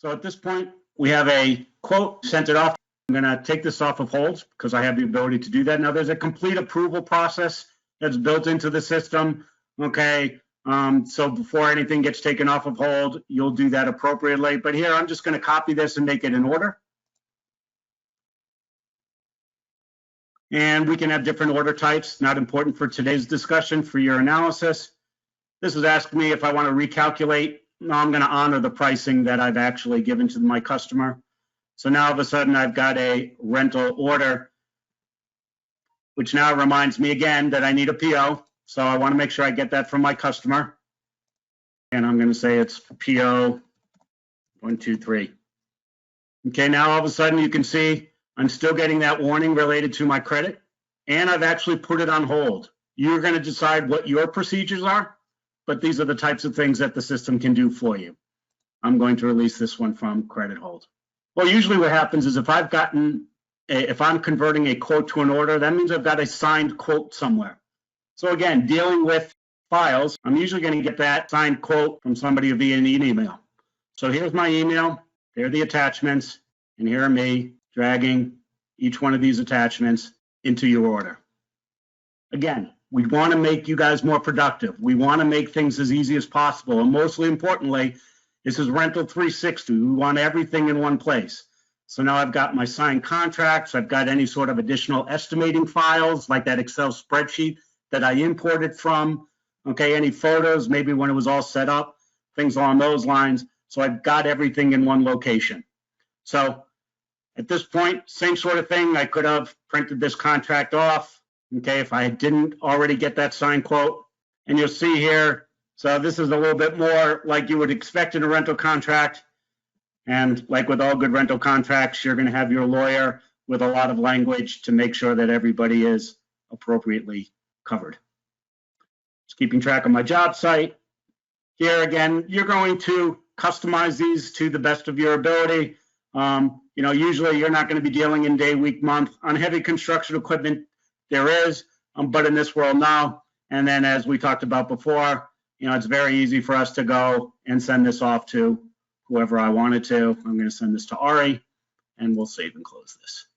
So at this point, we have a quote sent it off. I'm going to take this off of hold because I have the ability to do that. Now there's a complete approval process that's built into the system. Okay. So before anything gets taken off of hold, you'll do that appropriately. But here, I'm just going to copy this and make it in order. And we can have different order types, not important for today's discussion, for your analysis. This is asking me if I want to recalculate. No, I'm going to honor the pricing that I've actually given to my customer. So now all of a sudden I've got a rental order, which now reminds me again that I need a PO. So I want to make sure I get that from my customer. And I'm going to say it's PO 123. Okay, now all of a sudden you can see I'm still getting that warning related to my credit, and I've actually put it on hold. You're going to decide what your procedures are, but these are the types of things that the system can do for you. I'm going to release this one from credit hold. Well, usually what happens is if I'm converting a quote to an order, that means I've got a signed quote somewhere. So again, dealing with files, I'm usually going to get that signed quote from somebody via an email. So here's my email, there are the attachments, and here are me dragging each one of these attachments into your order. Again, we want to make you guys more productive. We want to make things as easy as possible. And mostly importantly, this is Rental360. We want everything in one place. So now I've got my signed contracts. I've got any sort of additional estimating files like that Excel spreadsheet that I imported from. Okay, any photos, maybe when it was all set up, things along those lines. So I've got everything in one location. So at this point, same sort of thing. I could have printed this contract off, okay, if I didn't already get that signed quote. And you'll see here, so this is a little bit more like you would expect in a rental contract. And like with all good rental contracts, you're going to have your lawyer with a lot of language to make sure that everybody is appropriately covered. Just keeping track of my job site. Here again, you're going to customize these to the best of your ability. You know, usually you're not going to be dealing in day, week, month. On heavy construction equipment, there is, but in this world now, and then as we talked about before, you know, it's very easy for us to go and send this off to whoever I wanted to. I'm going to send this to Ari, and we'll save and close this.